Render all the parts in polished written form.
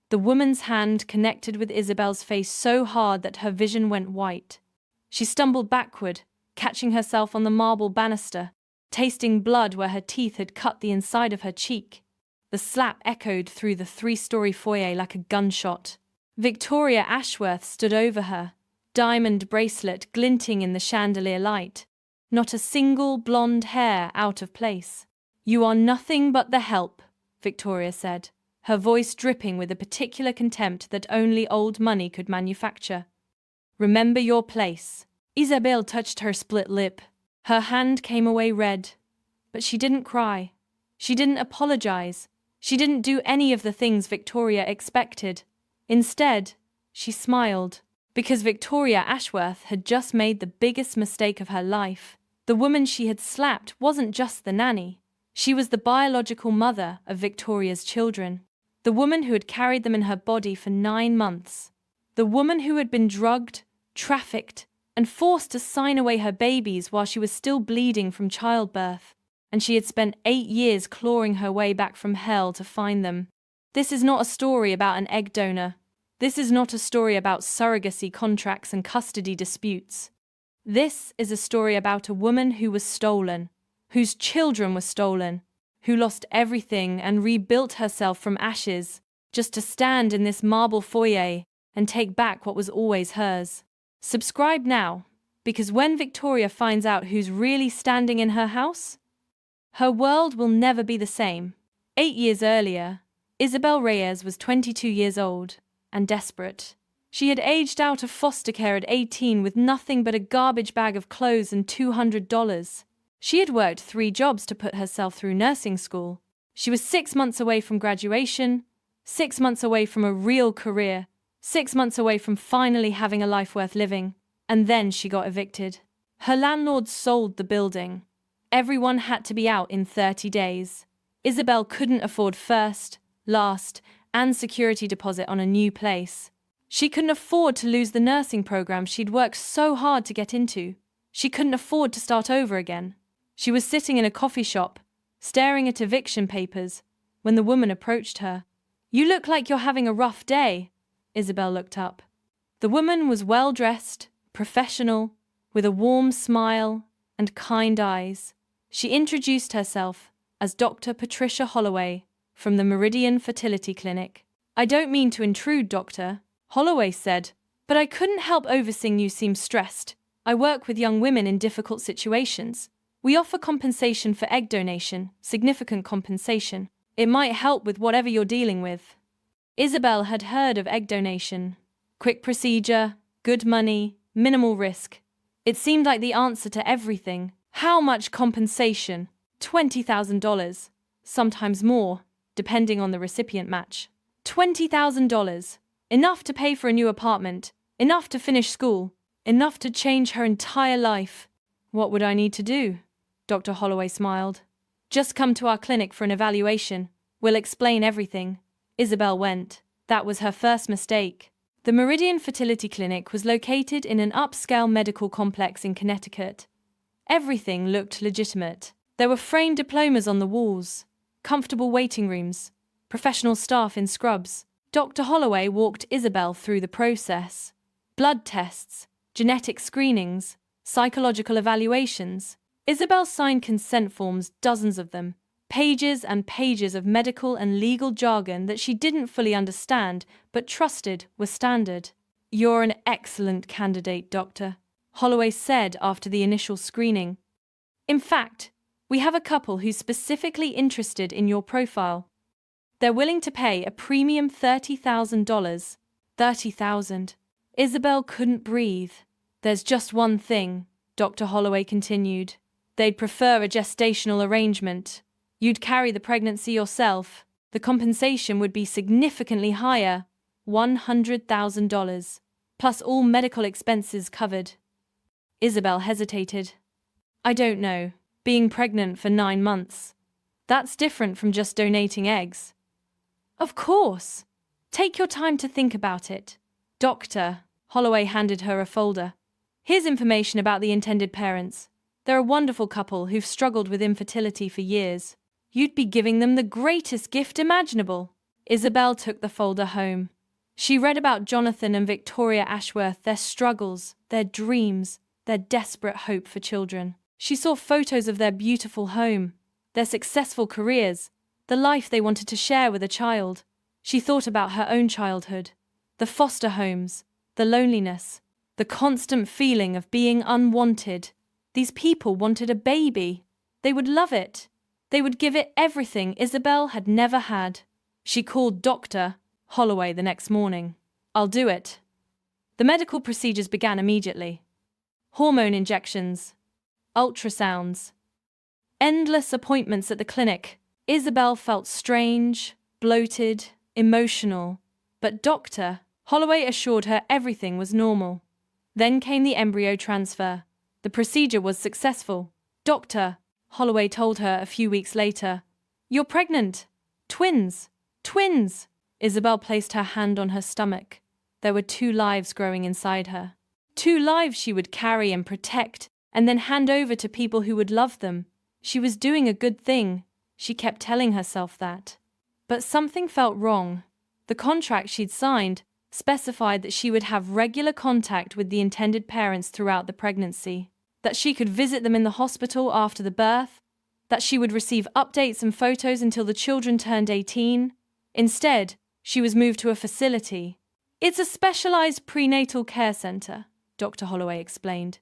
The woman's hand connected with Isabelle's face so hard that her vision went white. She stumbled backward, catching herself on the marble banister, tasting blood where her teeth had cut the inside of her cheek. The slap echoed through the 3-story foyer like a gunshot. Victoria Ashworth stood over her, diamond bracelet glinting in the chandelier light. Not a single blonde hair out of place. "You are nothing but the help," Victoria said, her voice dripping with a particular contempt that only old money could manufacture. "Remember your place." Isabelle touched her split lip. Her hand came away red. But she didn't cry. She didn't apologize. She didn't do any of the things Victoria expected. Instead, she smiled, because Victoria Ashworth had just made the biggest mistake of her life. The woman she had slapped wasn't just the nanny. She was the biological mother of Victoria's children. The woman who had carried them in her body for 9 months. The woman who had been drugged, trafficked, and forced to sign away her babies while she was still bleeding from childbirth. And she had spent 8 years clawing her way back from hell to find them. This is not a story about an egg donor. This is not a story about surrogacy contracts and custody disputes. This is a story about a woman who was stolen, whose children were stolen, who lost everything and rebuilt herself from ashes, just to stand in this marble foyer and take back what was always hers. Subscribe now, because when Victoria finds out who's really standing in her house, her world will never be the same. 8 years earlier, Isabelle Reyes was 22 years old and desperate. She had aged out of foster care at 18 with nothing but a garbage bag of clothes and $200. She had worked 3 jobs to put herself through nursing school. She was 6 months away from graduation, 6 months away from a real career, 6 months away from finally having a life worth living. And then she got evicted. Her landlord sold the building. Everyone had to be out in 30 days. Isabelle couldn't afford first, last, and security deposit on a new place. She couldn't afford to lose the nursing program she'd worked so hard to get into. She couldn't afford to start over again. She was sitting in a coffee shop, staring at eviction papers, when the woman approached her. "You look like you're having a rough day." Isabelle looked up. The woman was well-dressed, professional, with a warm smile and kind eyes. She introduced herself as Dr. Patricia Holloway from the Meridian Fertility Clinic. "I don't mean to intrude, doctor," Holloway said, "but I couldn't help overseeing you seem stressed. I work with young women in difficult situations. We offer compensation for egg donation, significant compensation. It might help with whatever you're dealing with." Isabelle had heard of egg donation. Quick procedure, good money, minimal risk. It seemed like the answer to everything. How much compensation? $20,000, sometimes more, depending on the recipient match. $20,000. Enough to pay for a new apartment, enough to finish school, enough to change her entire life. "What would I need to do?" Dr. Holloway smiled. "Just come to our clinic for an evaluation. We'll explain everything." Isabelle went. That was her first mistake. The Meridian Fertility Clinic was located in an upscale medical complex in Connecticut. Everything looked legitimate. There were framed diplomas on the walls, comfortable waiting rooms, professional staff in scrubs. Dr. Holloway walked Isabelle through the process. Blood tests, genetic screenings, psychological evaluations. Isabelle signed consent forms, dozens of them, pages and pages of medical and legal jargon that she didn't fully understand but trusted were standard. "You're an excellent candidate, doctor," Holloway said after the initial screening. "In fact, we have a couple who's specifically interested in your profile. They're willing to pay a premium $30,000. $30,000. Isabelle couldn't breathe. "There's just one thing," Dr. Holloway continued. "They'd prefer a gestational arrangement. You'd carry the pregnancy yourself. The compensation would be significantly higher, $100,000, plus all medical expenses covered." Isabelle hesitated. "I don't know. Being pregnant for 9 months. That's different from just donating eggs." "Of course. Take your time to think about it." "Doctor," Holloway handed her a folder. "Here's information about the intended parents. They're a wonderful couple who've struggled with infertility for years. You'd be giving them the greatest gift imaginable." Isabelle took the folder home. She read about Jonathan and Victoria Ashworth, their struggles, their dreams, their desperate hope for children. She saw photos of their beautiful home, their successful careers, the life they wanted to share with a child. She thought about her own childhood, the foster homes, the loneliness, the constant feeling of being unwanted. These people wanted a baby. They would love it. They would give it everything Isabelle had never had. She called Dr. Holloway the next morning. "I'll do it." The medical procedures began immediately. Hormone injections, ultrasounds, endless appointments at the clinic. Isabelle felt strange, bloated, emotional, but Dr. Holloway assured her everything was normal. Then came the embryo transfer. The procedure was successful. Dr. Holloway told her a few weeks later, "You're pregnant. Twins. Twins." Isabelle placed her hand on her stomach. There were 2 lives growing inside her. 2 lives she would carry and protect, and then hand over to people who would love them. She was doing a good thing. She kept telling herself that. But something felt wrong. The contract she'd signed specified that she would have regular contact with the intended parents throughout the pregnancy, that she could visit them in the hospital after the birth, that she would receive updates and photos until the children turned 18. Instead, she was moved to a facility. "It's a specialized prenatal care center," Dr. Holloway explained.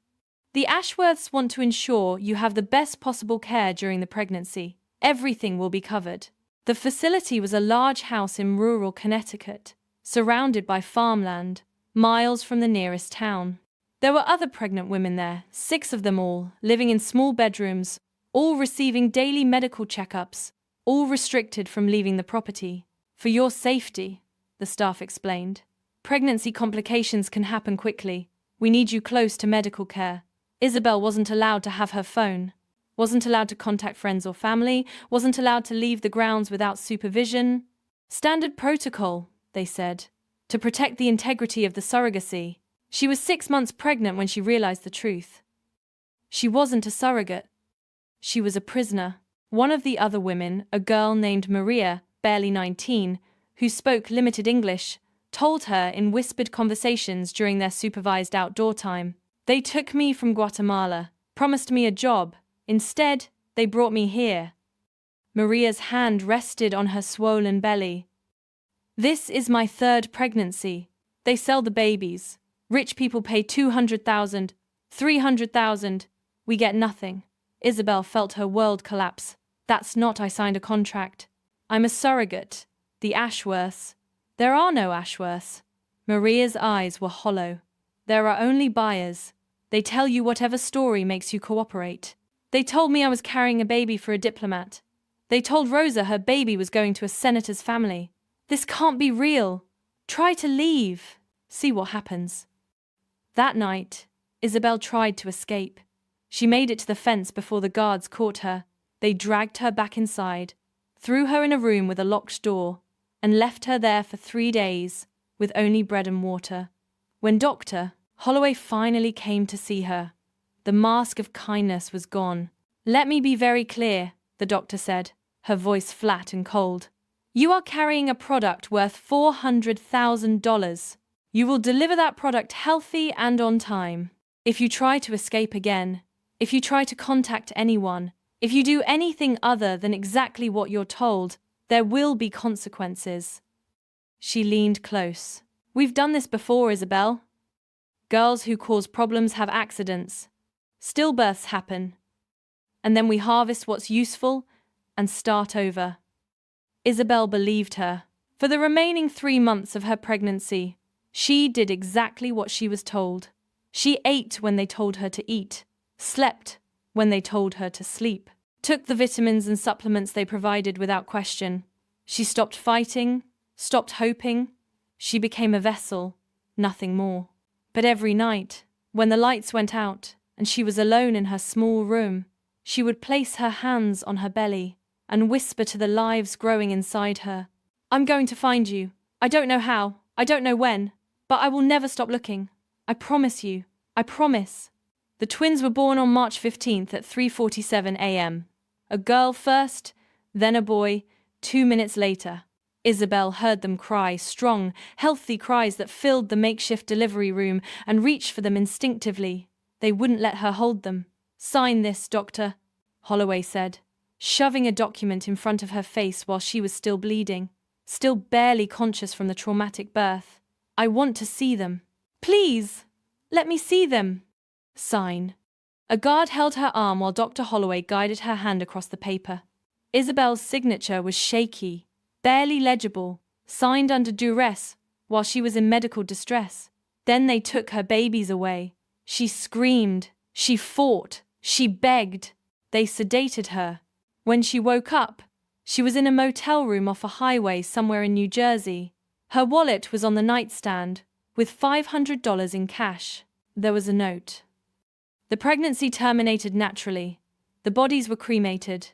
"The Ashworths want to ensure you have the best possible care during the pregnancy. Everything will be covered." The facility was a large house in rural Connecticut, surrounded by farmland, miles from the nearest town. There were other pregnant women there, 6 of them all, living in small bedrooms, all receiving daily medical checkups, all restricted from leaving the property. "For your safety," the staff explained. "Pregnancy complications can happen quickly. We need you close to medical care." Isabelle wasn't allowed to have her phone, wasn't allowed to contact friends or family, wasn't allowed to leave the grounds without supervision. "Standard protocol," they said, "to protect the integrity of the surrogacy." She was 6 months pregnant when she realized the truth. She wasn't a surrogate. She was a prisoner. One of the other women, a girl named Maria, barely 19, who spoke limited English, told her in whispered conversations during their supervised outdoor time, "They took me from Guatemala, promised me a job. Instead, they brought me here." Maria's hand rested on her swollen belly. "This is my 3rd pregnancy. They sell the babies. Rich people pay $200,000, $300,000. We get nothing." Isabelle felt her world collapse. "That's not I signed a contract. I'm a surrogate. The Ashworths." "There are no Ashworths." Maria's eyes were hollow. "There are only buyers. They tell you whatever story makes you cooperate. They told me I was carrying a baby for a diplomat. They told Rosa her baby was going to a senator's family. This can't be real. Try to leave. See what happens." That night, Isabelle tried to escape. She made it to the fence before the guards caught her. They dragged her back inside, threw her in a room with a locked door, and left her there for 3 days, with only bread and water. When Dr. Holloway finally came to see her, the mask of kindness was gone. "Let me be very clear," the doctor said, her voice flat and cold. "You are carrying a product worth $400,000. You will deliver that product healthy and on time. If you try to escape again, if you try to contact anyone, if you do anything other than exactly what you're told, there will be consequences." She leaned close. "We've done this before, Isabelle. Girls who cause problems have accidents. Stillbirths happen. And then we harvest what's useful and start over." Isabelle believed her. For the remaining 3 months of her pregnancy, she did exactly what she was told. She ate when they told her to eat, slept when they told her to sleep, took the vitamins and supplements they provided without question. She stopped fighting, stopped hoping. She became a vessel, nothing more. But every night, when the lights went out and she was alone in her small room, she would place her hands on her belly and whisper to the lives growing inside her, "I'm going to find you. I don't know how, I don't know when, but I will never stop looking. I promise you, I promise." The twins were born on March 15th at 3:47 a.m. A girl first, then a boy, 2 minutes later. Isabelle heard them cry, strong, healthy cries that filled the makeshift delivery room, and reached for them instinctively. They wouldn't let her hold them. "Sign this, doctor," Holloway said, shoving a document in front of her face while she was still bleeding, still barely conscious from the traumatic birth. "I want to see them. Please, let me see them." "Sign." A guard held her arm while Dr. Holloway guided her hand across the paper. Isabelle's signature was shaky, barely legible, signed under duress while she was in medical distress. Then they took her babies away. She screamed, she fought, she begged. They sedated her. When she woke up, she was in a motel room off a highway somewhere in New Jersey. Her wallet was on the nightstand, with $500 in cash. There was a note. "The pregnancy terminated naturally. The bodies were cremated.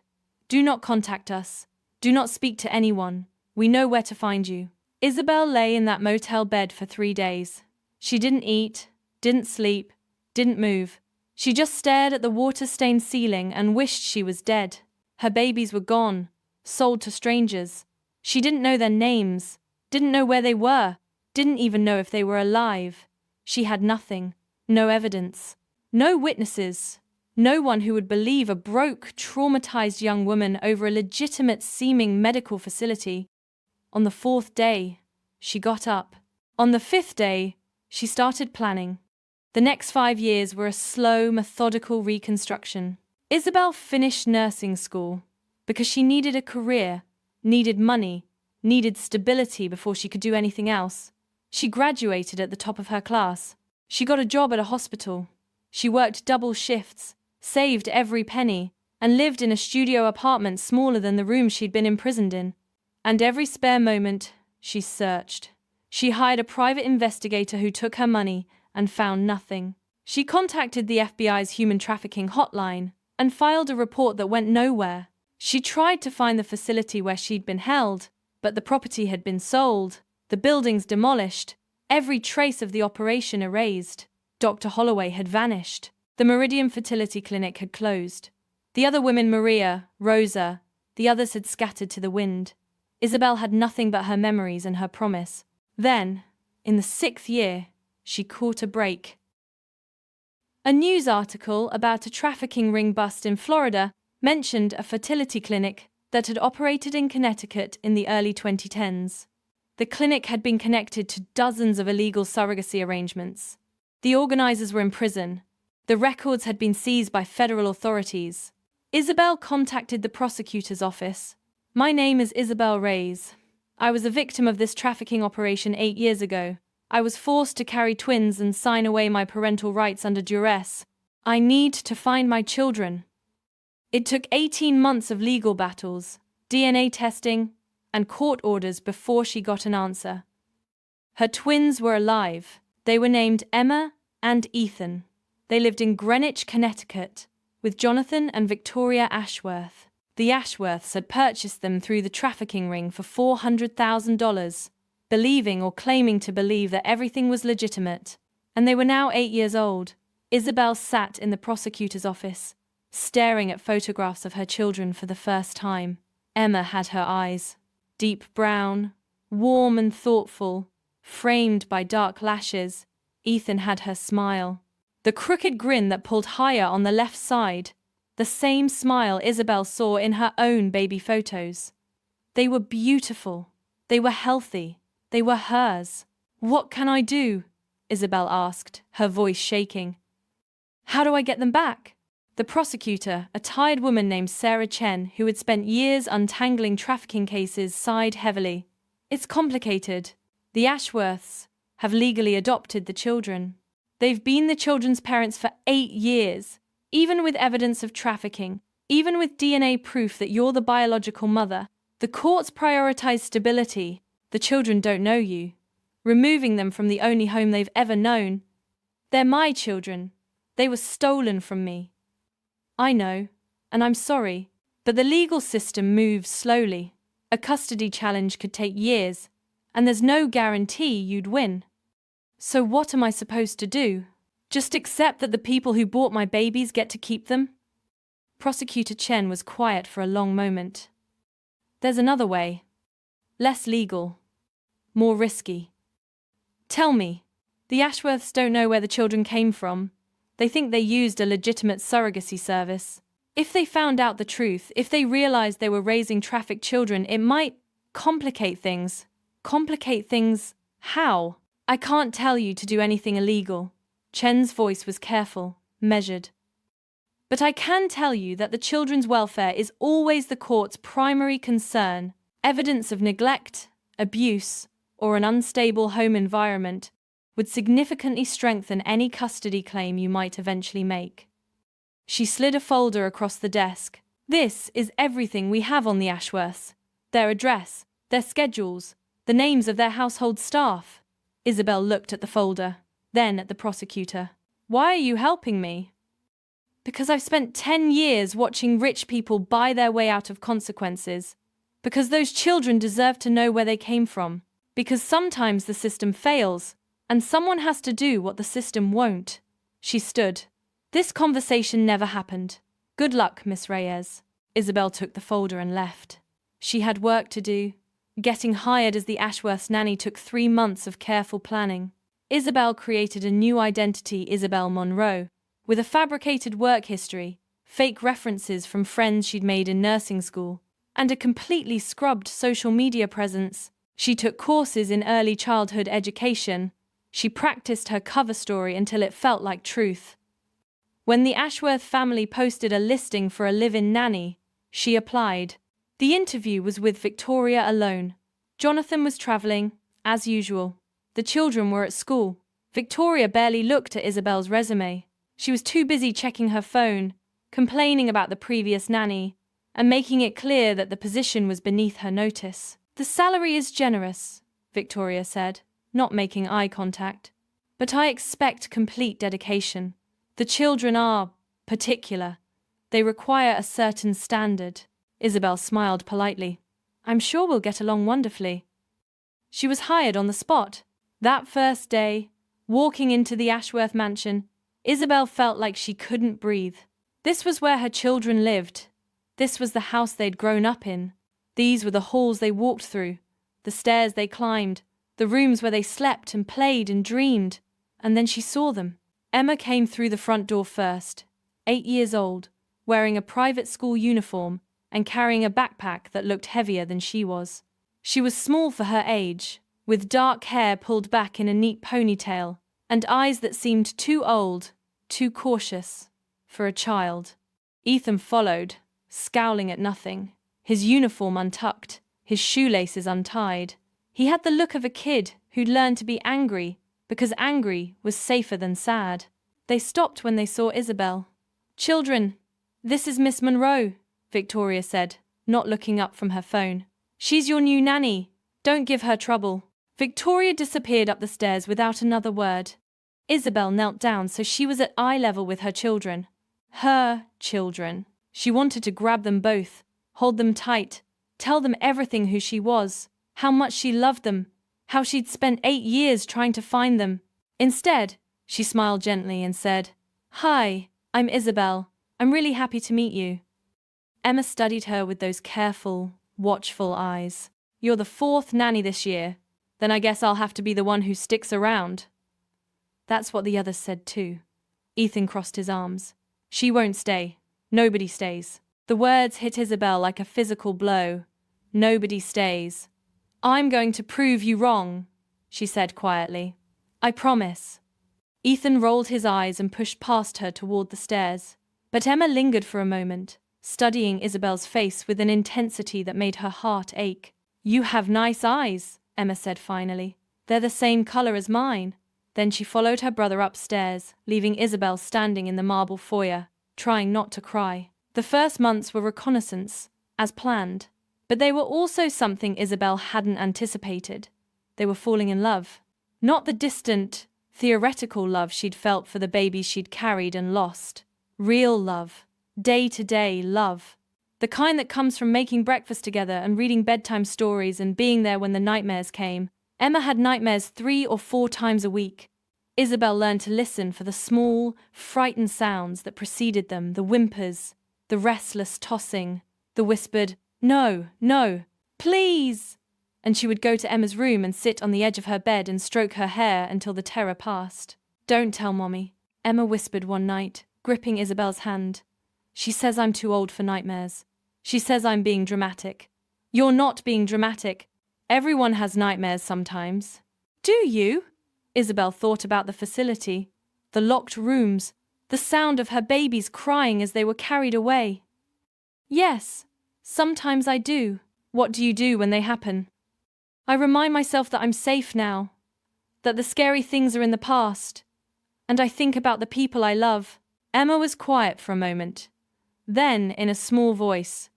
Do not contact us. Do not speak to anyone. We know where to find you." Isabelle lay in that motel bed for 3 days. She didn't eat, didn't sleep, didn't move. She just stared at the water-stained ceiling and wished she was dead. Her babies were gone, sold to strangers. She didn't know their names, didn't know where they were, didn't even know if they were alive. She had nothing, no evidence, no witnesses, no one who would believe a broke, traumatized young woman over a legitimate-seeming medical facility. On the 4th day, she got up. On the 5th day, she started planning. The next 5 years were a slow, methodical reconstruction. Isabelle finished nursing school because she needed a career, needed money, needed stability before she could do anything else. She graduated at the top of her class. She got a job at a hospital. She worked double shifts, saved every penny, and lived in a studio apartment smaller than the room she'd been imprisoned in. And every spare moment, she searched. She hired a private investigator who took her money and found nothing. She contacted the FBI's human trafficking hotline and filed a report that went nowhere. She tried to find the facility where she'd been held, but the property had been sold, the buildings demolished, every trace of the operation erased. Dr. Holloway had vanished. The Meridian Fertility Clinic had closed. The other women, Maria, Rosa, the others had scattered to the wind. Isabelle had nothing but her memories and her promise. Then, in the 6th year, she caught a break. A news article about a trafficking ring bust in Florida mentioned a fertility clinic that had operated in Connecticut in the early 2010s. The clinic had been connected to dozens of illegal surrogacy arrangements. The organizers were in prison. The records had been seized by federal authorities. Isabelle contacted the prosecutor's office. "My name is Isabelle Reyes. I was a victim of this trafficking operation 8 years ago. I was forced to carry twins and sign away my parental rights under duress. I need to find my children." It took 18 months of legal battles, DNA testing, and court orders before she got an answer. Her twins were alive. They were named Emma and Ethan. They lived in Greenwich, Connecticut, with Jonathan and Victoria Ashworth. The Ashworths had purchased them through the trafficking ring for $400,000, believing or claiming to believe that everything was legitimate. And they were now 8 years old. Isabelle sat in the prosecutor's office, staring at photographs of her children for the first time. Emma had her eyes, deep brown, warm and thoughtful, framed by dark lashes. Ethan had her smile, the crooked grin that pulled higher on the left side, the same smile Isabelle saw in her own baby photos. They were beautiful. They were healthy. They were hers. "What can I do?" Isabelle asked, her voice shaking. "How do I get them back?" The prosecutor, a tired woman named Sarah Chen, who had spent years untangling trafficking cases, sighed heavily. "It's complicated. The Ashworths have legally adopted the children. They've been the children's parents for 8 years, even with evidence of trafficking, even with DNA proof that you're the biological mother. The courts prioritize stability. The children don't know you. Removing them from the only home they've ever known. They're my children. They were stolen from me. I know, and I'm sorry, but the legal system moves slowly. A custody challenge could take years, and there's no guarantee you'd win. So what am I supposed to do? Just accept that the people who bought my babies get to keep them?" Prosecutor Chen was quiet for a long moment. "There's another way. Less legal. More risky. Tell me. The Ashworths don't know where the children came from. They think they used a legitimate surrogacy service. If they found out the truth, if they realized they were raising trafficked children, it might complicate things. Complicate things? How? I can't tell you to do anything illegal. Chen's voice was careful, measured. But I can tell you that the children's welfare is always the court's primary concern. Evidence of neglect, abuse, or an unstable home environment would significantly strengthen any custody claim you might eventually make. She slid a folder across the desk. This is everything we have on the Ashworths. Their address, their schedules, the names of their household staff. Isabelle looked at the folder, then at the prosecutor. Why are you helping me? Because I've spent 10 years watching rich people buy their way out of consequences. Because those children deserve to know where they came from. Because sometimes the system fails, and someone has to do what the system won't. She stood. This conversation never happened. Good luck, Miss Reyes. Isabelle took the folder and left. She had work to do. Getting hired as the Ashworths' nanny took 3 months of careful planning. Isabelle created a new identity, Isabelle Monroe, with a fabricated work history, fake references from friends she'd made in nursing school, and a completely scrubbed social media presence. She took courses in early childhood education. She practiced her cover story until it felt like truth. When the Ashworth family posted a listing for a live-in nanny, she applied. The interview was with Victoria alone. Jonathan was traveling, as usual. The children were at school. Victoria barely looked at Isabelle's resume. She was too busy checking her phone, complaining about the previous nanny, and making it clear that the position was beneath her notice. The salary is generous, Victoria said, not making eye contact. But I expect complete dedication. The children are particular. They require a certain standard. Isabelle smiled politely. I'm sure we'll get along wonderfully. She was hired on the spot. That first day, walking into the Ashworth mansion, Isabelle felt like she couldn't breathe. This was where her children lived. This was the house they'd grown up in. These were the halls they walked through, the stairs they climbed, the rooms where they slept and played and dreamed. And then she saw them. Emma came through the front door first, 8 years old, wearing a private school uniform and carrying a backpack that looked heavier than she was. She was small for her age, with dark hair pulled back in a neat ponytail, and eyes that seemed too old, too cautious, for a child. Ethan followed, scowling at nothing, his uniform untucked, his shoelaces untied. He had the look of a kid who'd learned to be angry, because angry was safer than sad. They stopped when they saw Isabelle. Children, this is Miss Monroe, Victoria said, not looking up from her phone. She's your new nanny. Don't give her trouble. Victoria disappeared up the stairs without another word. Isabelle knelt down so she was at eye level with her children. Her children. She wanted to grab them both, hold them tight, tell them everything who she was, how much she loved them, how she'd spent 8 years trying to find them. Instead, she smiled gently and said, Hi, I'm Isabelle. I'm really happy to meet you. Emma studied her with those careful, watchful eyes. You're the 4th nanny this year. Then I guess I'll have to be the one who sticks around. That's what the others said too. Ethan crossed his arms. She won't stay. Nobody stays. The words hit Isabelle like a physical blow. Nobody stays. I'm going to prove you wrong, she said quietly. I promise. Ethan rolled his eyes and pushed past her toward the stairs. But Emma lingered for a moment, studying Isabelle's face with an intensity that made her heart ache. You have nice eyes, Emma said finally. They're the same color as mine. Then she followed her brother upstairs, leaving Isabelle standing in the marble foyer, trying not to cry. The first months were reconnaissance, as planned. But they were also something Isabelle hadn't anticipated. They were falling in love. Not the distant, theoretical love she'd felt for the babies she'd carried and lost. Real love. Day-to-day love. The kind that comes from making breakfast together and reading bedtime stories and being there when the nightmares came. Emma had nightmares 3 or 4 times a week. Isabelle learned to listen for the small, frightened sounds that preceded them, the whimpers, the restless tossing, the whispered, No, no, please. and she would go to Emma's room and sit on the edge of her bed and stroke her hair until the terror passed. "Don't tell Mommy," Emma whispered one night, gripping Isabelle's hand. "She says I'm too old for nightmares. She says I'm being dramatic." "You're not being dramatic. Everyone has nightmares sometimes." "Do you?" Isabelle thought about the facility, the locked rooms, the sound of her babies crying as they were carried away. "Yes, sometimes I do." "What do you do when they happen?" "I remind myself that I'm safe now, that the scary things are in the past, and I think about the people I love." Emma was quiet for a moment. Then, in a small voice,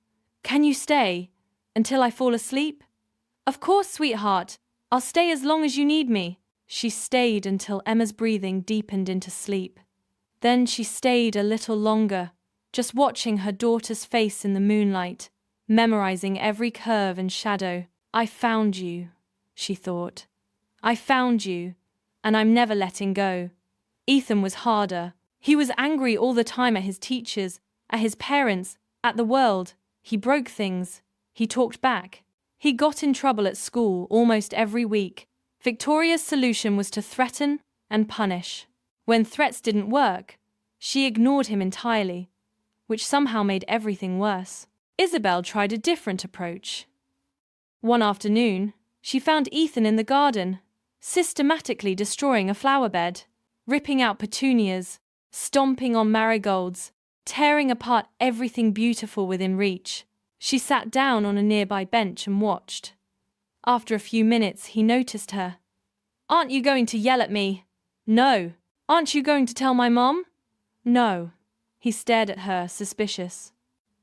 "Can you stay until I fall asleep?" "Of course, sweetheart. I'll stay as long as you need me." She stayed until Emma's breathing deepened into sleep. Then she stayed a little longer, just watching her daughter's face in the moonlight, memorizing every curve and shadow. "I found you," she thought. "I found you, and I'm never letting go." Ethan was harder. He was angry all the time at his teachers, at his parents, at the world. He broke things. He talked back. He got in trouble at school almost every week. Victoria's solution was to threaten and punish. When threats didn't work, she ignored him entirely, which somehow made everything worse. Isabelle tried a different approach. One afternoon, she found Ethan in the garden, systematically destroying a flower bed, ripping out petunias, stomping on marigolds, tearing apart everything beautiful within reach. She sat down on a nearby bench and watched. After a few minutes, he noticed her. "Aren't you going to yell at me?" "No." "Aren't you going to tell my mom?" "No." He stared at her, suspicious.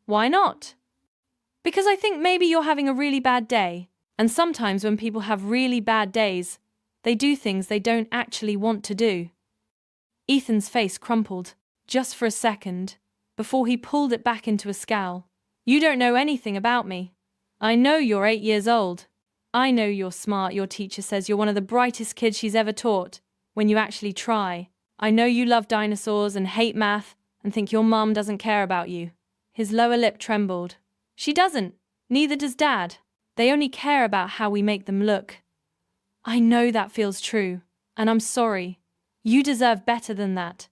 "Why not?" "Because I think maybe you're having a really bad day, and sometimes when people have really bad days, they do things they don't actually want to do." Ethan's face crumpled, just for a second, before he pulled it back into a scowl. "You don't know anything about me. I know you're 8 years old. I know you're smart. Your teacher says you're one of the brightest kids she's ever taught, when you actually try. I know you love dinosaurs and hate math and think your mum doesn't care about you." His lower lip trembled. "She doesn't. Neither does Dad. They only care about how we make them look." "I know that feels true, and I'm sorry. You deserve better than that."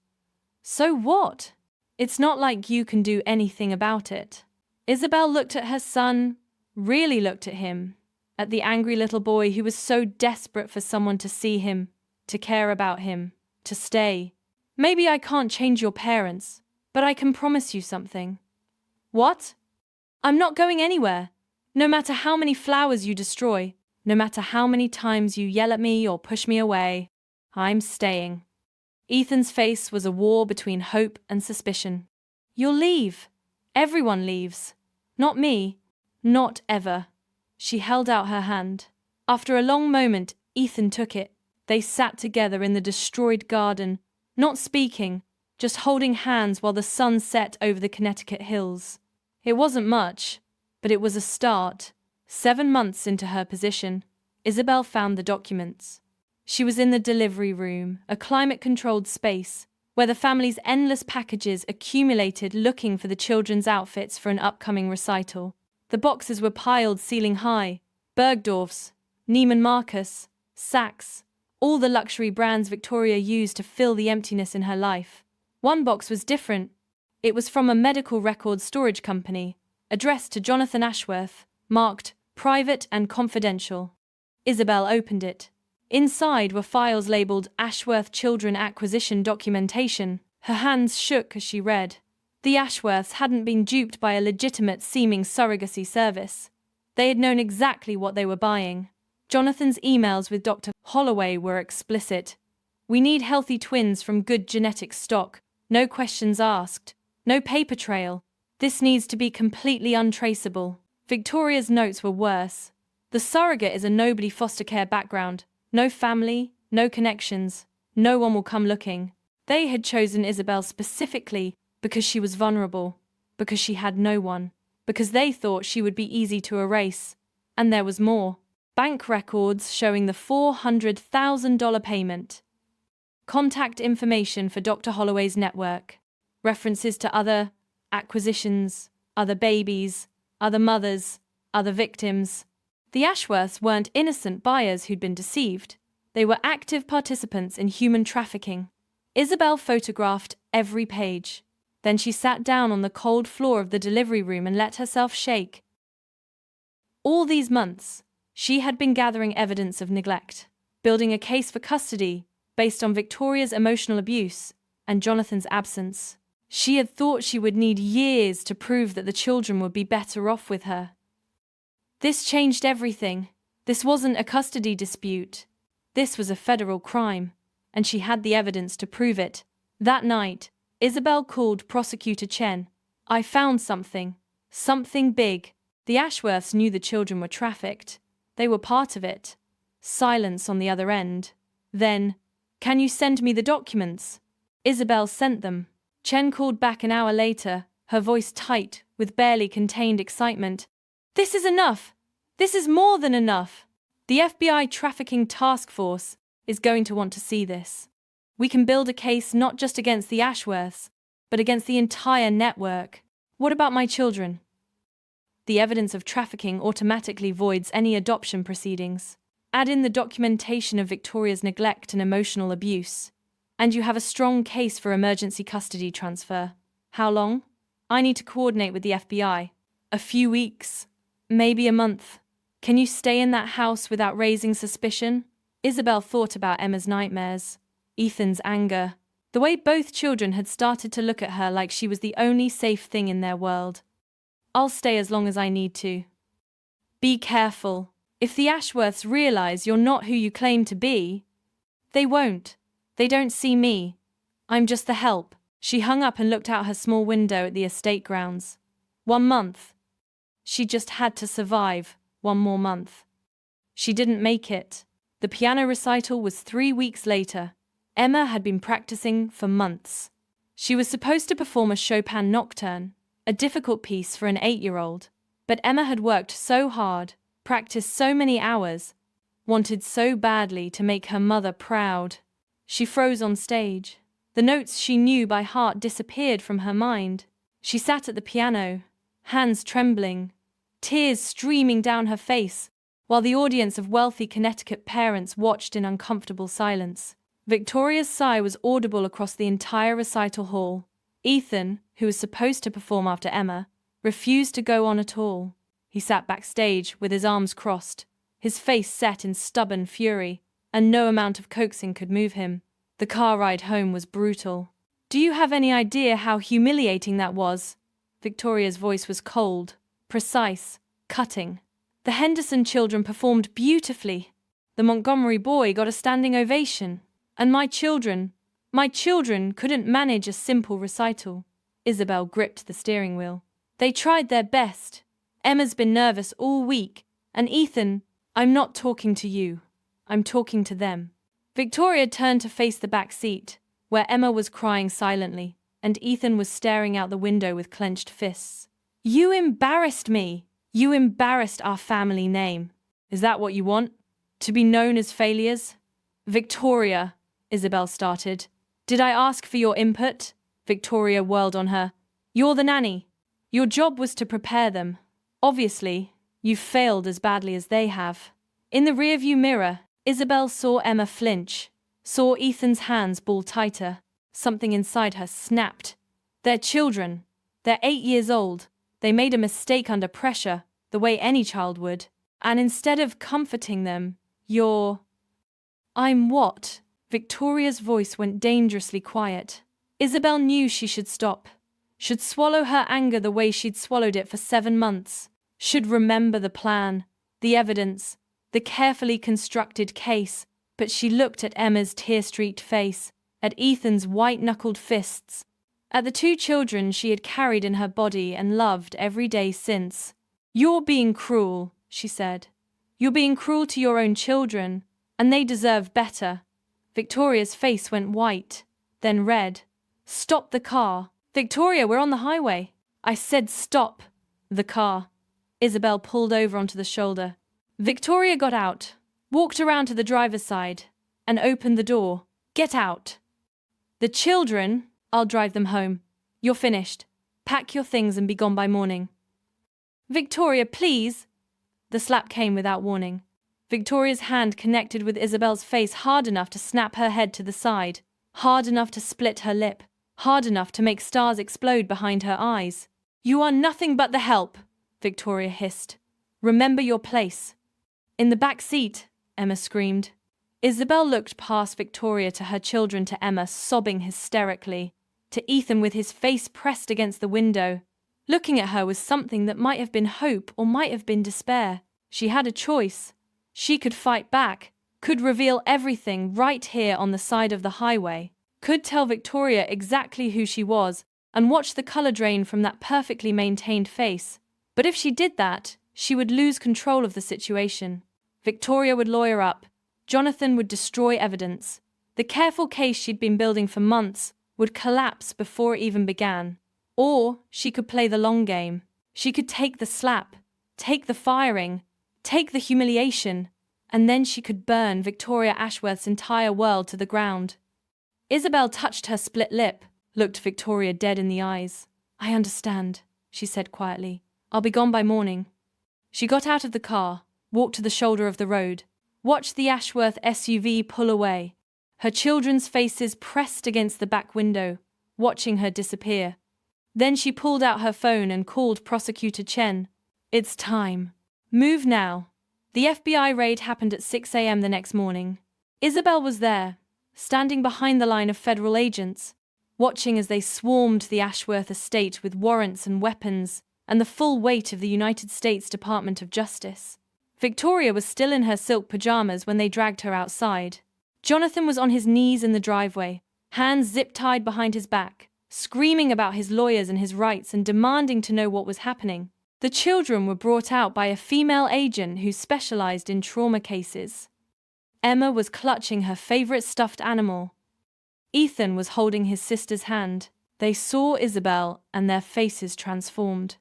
"So what? It's not like you can do anything about it." Isabelle looked at her son, really looked at him, at the angry little boy who was so desperate for someone to see him, to care about him, to stay. "Maybe I can't change your parents, but I can promise you something." "What?" "I'm not going anywhere. No matter how many flowers you destroy, no matter how many times you yell at me or push me away, I'm staying." Ethan's face was a war between hope and suspicion. "You'll leave. Everyone leaves. Not me. Not ever." She held out her hand. After a long moment, Ethan took it. They sat together in the destroyed garden, not speaking, just holding hands while the sun set over the Connecticut hills. It wasn't much, but it was a start. 7 months into her position, Isabelle found the documents. She was in the delivery room, a climate-controlled space, where the family's endless packages accumulated looking for the children's outfits for an upcoming recital. The boxes were piled ceiling high. Bergdorf's, Neiman Marcus, Saks, all the luxury brands Victoria used to fill the emptiness in her life. One box was different. It was from a medical records storage company, addressed to Jonathan Ashworth, marked Private and Confidential. Isabelle opened it. Inside were files labeled Ashworth Children Acquisition Documentation. Her hands shook as she read. The Ashworths hadn't been duped by a legitimate-seeming surrogacy service. They had known exactly what they were buying. Jonathan's emails with Dr. Holloway were explicit. "We need healthy twins from good genetic stock. No questions asked. No paper trail. This needs to be completely untraceable." Victoria's notes were worse. "The surrogate is a nobody foster care background. No family, no connections. No one will come looking." They had chosen Isabelle specifically because she was vulnerable, because she had no one, because they thought she would be easy to erase. And there was more. Bank records showing the $400,000 payment. Contact information for Dr. Holloway's network. References to other acquisitions, other babies, other mothers, other victims. The Ashworths weren't innocent buyers who'd been deceived. They were active participants in human trafficking. Isabelle photographed every page. Then she sat down on the cold floor of the delivery room and let herself shake. All these months, she had been gathering evidence of neglect, building a case for custody based on Victoria's emotional abuse and Jonathan's absence. She had thought she would need years to prove that the children would be better off with her. This changed everything. This wasn't a custody dispute. This was a federal crime, and she had the evidence to prove it. That night, Isabelle called Prosecutor Chen. "I found something. Something big." The Ashworths knew the children were trafficked. They were part of it. Silence on the other end. Then, "Can you send me the documents?" Isabelle sent them. Chen called back an hour later, her voice tight with barely contained excitement. "This is enough! This is more than enough! The FBI Trafficking Task Force is going to want to see this. We can build a case not just against the Ashworths, but against the entire network. What about my children?" The evidence of trafficking automatically voids any adoption proceedings. Add in the documentation of Victoria's neglect and emotional abuse, and you have a strong case for emergency custody transfer. How long? I need to coordinate with the FBI. A few weeks, maybe a month. Can you stay in that house without raising suspicion? Isabelle thought about Emma's nightmares, Ethan's anger, the way both children had started to look at her like she was the only safe thing in their world. "I'll stay as long as I need to." "Be careful. If the Ashworths realize you're not who you claim to be, they won't. They don't see me. I'm just the help." She hung up and looked out her small window at the estate grounds. 1 month. She just had to survive 1 more month. She didn't make it. The piano recital was 3 weeks later. Emma had been practicing for months. She was supposed to perform a Chopin nocturne, a difficult piece for an 8-year-old. But Emma had worked so hard, practiced so many hours, wanted so badly to make her mother proud. She froze on stage. The notes she knew by heart disappeared from her mind. She sat at the piano, hands trembling, tears streaming down her face, while the audience of wealthy Connecticut parents watched in uncomfortable silence. Victoria's sigh was audible across the entire recital hall. Ethan, who was supposed to perform after Emma, refused to go on at all. He sat backstage with his arms crossed, his face set in stubborn fury, and no amount of coaxing could move him. The car ride home was brutal. "Do you have any idea how humiliating that was?" Victoria's voice was cold, precise, cutting. "The Henderson children performed beautifully. The Montgomery boy got a standing ovation. And my children couldn't manage a simple recital." Isabelle gripped the steering wheel. "They tried their best. Emma's been nervous all week. And Ethan, I'm not talking to you. I'm talking to them." Victoria turned to face the back seat, where Emma was crying silently, and Ethan was staring out the window with clenched fists. "You embarrassed me. You embarrassed our family name. Is that what you want? To be known as failures?" "Victoria," Isabelle started. "Did I ask for your input?" Victoria whirled on her. "You're the nanny. Your job was to prepare them. Obviously, you've failed as badly as they have." In the rearview mirror, Isabelle saw Emma flinch, saw Ethan's hands ball tighter. Something inside her snapped. They're children. They're 8 years old. They made a mistake under pressure, the way any child would. And instead of comforting them, I'm what? Victoria's voice went dangerously quiet. Isabelle knew she should stop. Should swallow her anger the way she'd swallowed it for 7 months. Should remember the plan, the evidence, the carefully constructed case. But she looked at Emma's tear-streaked face, at Ethan's white-knuckled fists, at the 2 children she had carried in her body and loved every day since. "You're being cruel," she said. "You're being cruel to your own children, and they deserve better." Victoria's face went white, then red. "Stop the car." "Victoria, we're on the highway." "I said stop the car." Isabelle pulled over onto the shoulder. Victoria got out, walked around to the driver's side, and opened the door. "Get out." "The children, I'll drive them home. You're finished. Pack your things and be gone by morning." "Victoria, please." The slap came without warning. Victoria's hand connected with Isabelle's face hard enough to snap her head to the side, hard enough to split her lip, hard enough to make stars explode behind her eyes. "You are nothing but the help," Victoria hissed. "Remember your place." "In the back seat," Emma screamed. Isabelle looked past Victoria to her children, to Emma sobbing hysterically, to Ethan with his face pressed against the window. Looking at her was something that might have been hope or might have been despair. She had a choice. She could fight back, could reveal everything right here on the side of the highway, could tell Victoria exactly who she was and watch the color drain from that perfectly maintained face. But if she did that, she would lose control of the situation. Victoria would lawyer up. Jonathan would destroy evidence. The careful case she'd been building for months would collapse before it even began. Or she could play the long game. She could take the slap, take the firing, take the humiliation, and then she could burn Victoria Ashworth's entire world to the ground. Isabelle touched her split lip, looked Victoria dead in the eyes. "I understand," she said quietly. "I'll be gone by morning." She got out of the car, walked to the shoulder of the road, watched the Ashworth SUV pull away, her children's faces pressed against the back window, watching her disappear. Then she pulled out her phone and called Prosecutor Chen. "It's time. Move now." The FBI raid happened at 6 a.m. the next morning. Isabelle was there, standing behind the line of federal agents, watching as they swarmed the Ashworth estate with warrants and weapons and the full weight of the United States Department of Justice. Victoria was still in her silk pajamas when they dragged her outside. Jonathan was on his knees in the driveway, hands zip-tied behind his back, screaming about his lawyers and his rights and demanding to know what was happening. The children were brought out by a female agent who specialized in trauma cases. Emma was clutching her favorite stuffed animal. Ethan was holding his sister's hand. They saw Isabelle and their faces transformed.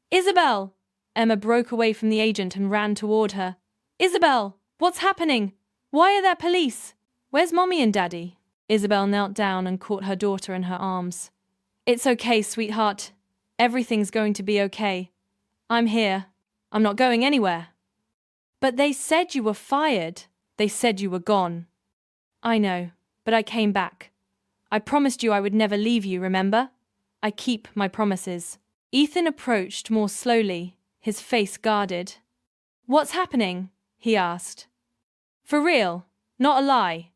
"Isabelle!" Emma broke away from the agent and ran toward her. "Isabelle, what's happening? Why are there police? Where's Mommy and Daddy?" Isabelle knelt down and caught her daughter in her arms. "It's okay, sweetheart. Everything's going to be okay. I'm here. I'm not going anywhere." "But they said you were fired. They said you were gone." "I know, but I came back. I promised you I would never leave you, remember? I keep my promises." Ethan approached more slowly, his face guarded. "What's happening?" he asked. "For real, not a lie."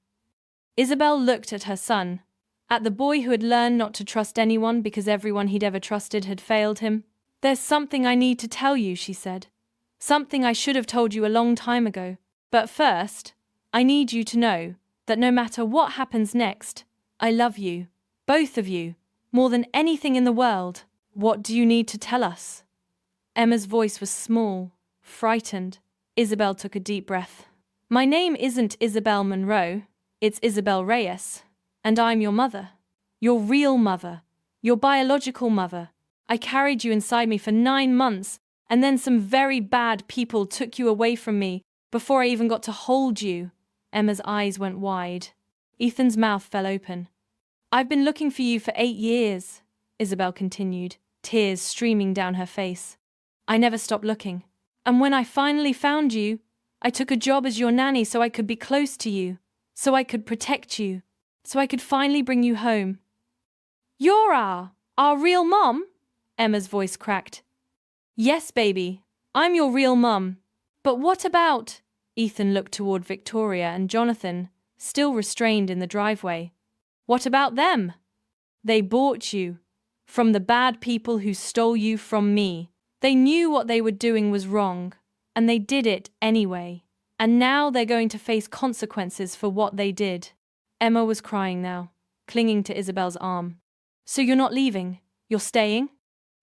Isabelle looked at her son, at the boy who had learned not to trust anyone because everyone he'd ever trusted had failed him. "There's something I need to tell you," she said. "Something I should have told you a long time ago. But first, I need you to know that no matter what happens next, I love you, both of you, more than anything in the world." "What do you need to tell us?" Emma's voice was small, frightened. Isabelle took a deep breath. "My name isn't Isabelle Monroe, it's Isabelle Reyes, and I'm your mother. Your real mother. Your biological mother. I carried you inside me for 9 months, and then some very bad people took you away from me before I even got to hold you." Emma's eyes went wide. Ethan's mouth fell open. "I've been looking for you for 8 years, Isabelle continued, tears streaming down her face. "I never stopped looking. And when I finally found you, I took a job as your nanny so I could be close to you, so I could protect you, so I could finally bring you home." "You're our real mom?" Emma's voice cracked. "Yes, baby, I'm your real mum. But what about—" Ethan looked toward Victoria and Jonathan, still restrained in the driveway. "What about them? They bought you. From the bad people who stole you from me. They knew what they were doing was wrong, and they did it anyway. And now they're going to face consequences for what they did." Emma was crying now, clinging to Isabelle's arm. "So you're not leaving? You're staying?"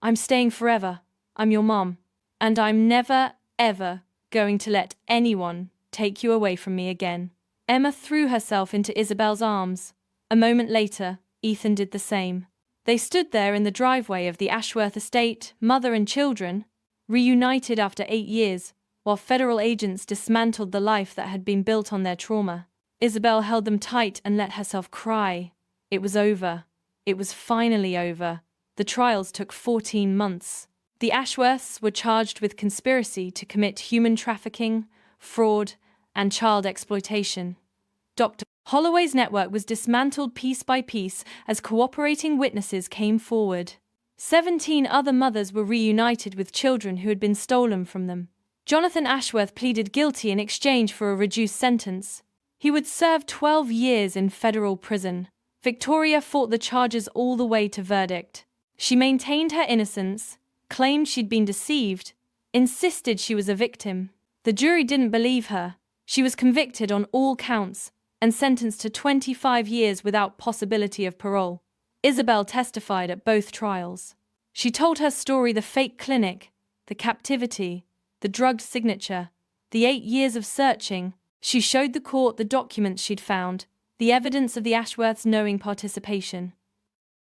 "I'm staying forever. I'm your mom. And I'm never, ever going to let anyone take you away from me again." Emma threw herself into Isabelle's arms. A moment later, Ethan did the same. They stood there in the driveway of the Ashworth estate, mother and children, reunited after 8 years, while federal agents dismantled the life that had been built on their trauma. Isabelle held them tight and let herself cry. It was over. It was finally over. The trials took 14 months. The Ashworths were charged with conspiracy to commit human trafficking, fraud, and child exploitation. Dr. Holloway's network was dismantled piece by piece as cooperating witnesses came forward. 17 other mothers were reunited with children who had been stolen from them. Jonathan Ashworth pleaded guilty in exchange for a reduced sentence. He would serve 12 years in federal prison. Victoria fought the charges all the way to verdict. She maintained her innocence, claimed she'd been deceived, insisted she was a victim. The jury didn't believe her. She was convicted on all counts and sentenced to 25 years without possibility of parole. Isabelle testified at both trials. She told her story: the fake clinic, the captivity, the drugged signature, the 8 years of searching. She showed the court the documents she'd found, the evidence of the Ashworths' knowing participation.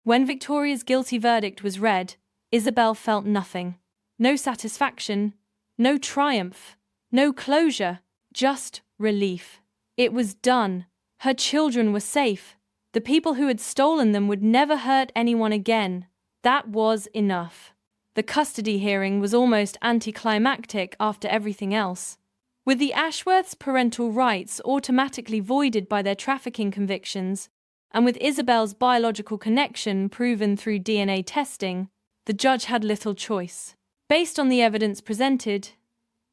When Victoria's guilty verdict was read, Isabelle felt nothing. No satisfaction, no triumph, no closure, just relief. It was done. Her children were safe. The people who had stolen them would never hurt anyone again. That was enough. The custody hearing was almost anticlimactic after everything else. With the Ashworths' parental rights automatically voided by their trafficking convictions, and with Isabelle's biological connection proven through DNA testing, the judge had little choice. Based on the evidence presented,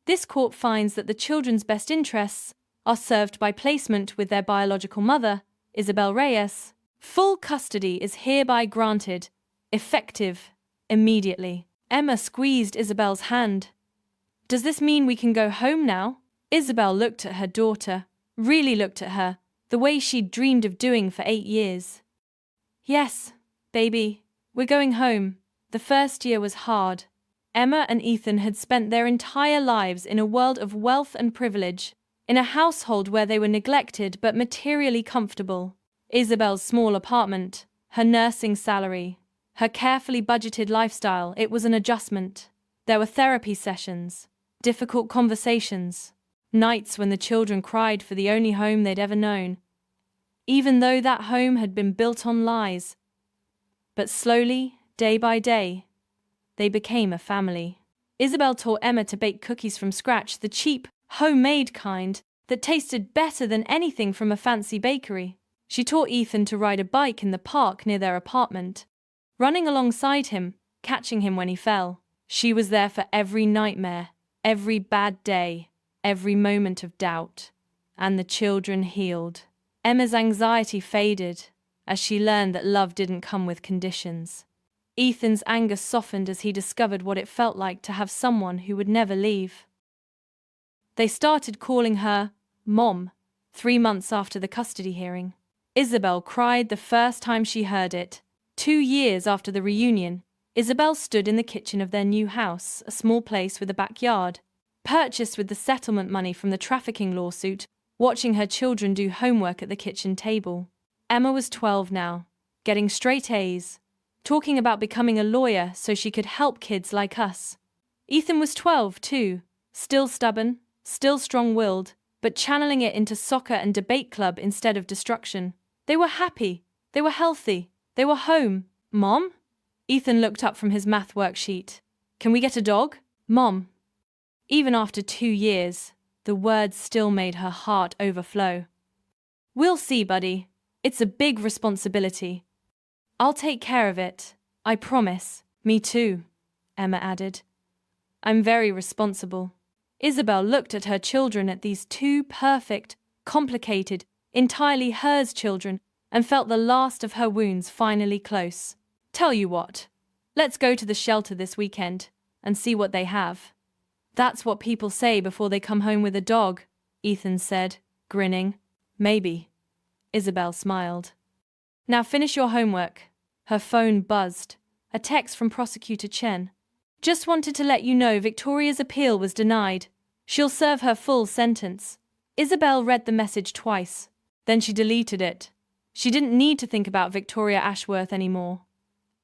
this court finds that the children's best interests are served by placement with their biological mother, Isabelle Reyes. Full custody is hereby granted, effective immediately. Emma squeezed Isabelle's hand. Does this mean we can go home now? Isabelle looked at her daughter, really looked at her, the way she'd dreamed of doing for 8 years. Yes, baby, we're going home. The first year was hard. Emma and Ethan had spent their entire lives in a world of wealth and privilege, in a household where they were neglected but materially comfortable. Isabelle's small apartment, her nursing salary, her carefully budgeted lifestyle, it was an adjustment. There were therapy sessions, difficult conversations, nights when the children cried for the only home they'd ever known, even though that home had been built on lies. But slowly, day by day, they became a family. Isabelle taught Emma to bake cookies from scratch, the cheap, homemade kind that tasted better than anything from a fancy bakery. She taught Ethan to ride a bike in the park near their apartment, running alongside him, catching him when he fell. She was there for every nightmare, every bad day, every moment of doubt. And the children healed. Emma's anxiety faded as she learned that love didn't come with conditions. Ethan's anger softened as he discovered what it felt like to have someone who would never leave. They started calling her Mom 3 months after the custody hearing. Isabelle cried the first time she heard it. 2 years after the reunion, Isabelle stood in the kitchen of their new house, a small place with a backyard, purchased with the settlement money from the trafficking lawsuit, watching her children do homework at the kitchen table. Emma was 12 now, getting straight A's, talking about becoming a lawyer so she could help kids like us. Ethan was 12 too, still stubborn, still strong-willed, but channeling it into soccer and debate club instead of destruction. They were happy, they were healthy, they were home. Mom? Ethan looked up from his math worksheet. Can we get a dog? Mom. Even after 2 years, the words still made her heart overflow. We'll see, buddy. It's a big responsibility. I'll take care of it, I promise. Me too, Emma added. I'm very responsible. Isabelle looked at her children, at these 2 perfect, complicated, entirely hers children, and felt the last of her wounds finally close. Tell you what, let's go to the shelter this weekend and see what they have. That's what people say before they come home with a dog, Ethan said, grinning. Maybe. Isabelle smiled. Now finish your homework. Her phone buzzed. A text from Prosecutor Chen. Just wanted to let you know Victoria's appeal was denied. She'll serve her full sentence. Isabelle read the message twice. Then she deleted it. She didn't need to think about Victoria Ashworth anymore.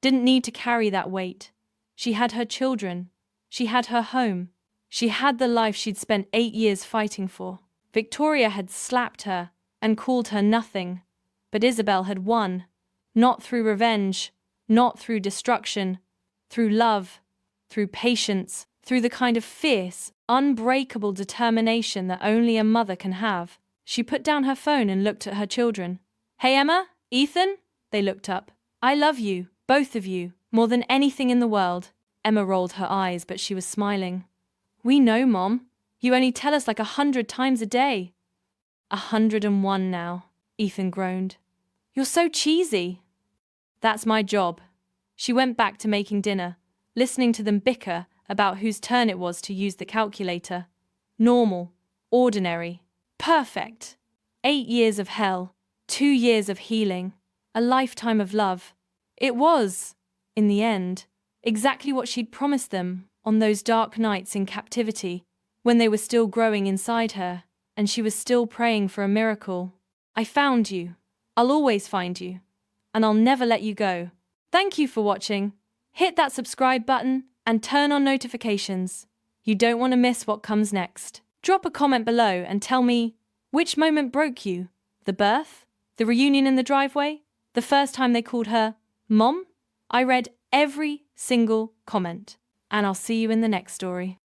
Didn't need to carry that weight. She had her children. She had her home. She had the life she'd spent 8 years fighting for. Victoria had slapped her and called her nothing. But Isabelle had won. Not through revenge, not through destruction, through love, through patience, through the kind of fierce, unbreakable determination that only a mother can have. She put down her phone and looked at her children. "Hey Emma, Ethan?" They looked up. "I love you, both of you, more than anything in the world." Emma rolled her eyes, but she was smiling. "We know, Mom. You only tell us like 100 times a day." 101 now, Ethan groaned. "You're so cheesy." "That's my job." She went back to making dinner, listening to them bicker about whose turn it was to use the calculator. Normal, ordinary, perfect. 8 years of hell, 2 years of healing, a lifetime of love. It was, in the end, exactly what she'd promised them on those dark nights in captivity, when they were still growing inside her, and she was still praying for a miracle. "I found you. I'll always find you. And I'll never let you go." Thank you for watching. Hit that subscribe button and turn on notifications. You don't want to miss what comes next. Drop a comment below and tell me, which moment broke you? The birth? The reunion in the driveway? The first time they called her Mom? I read every single comment. And I'll see you in the next story.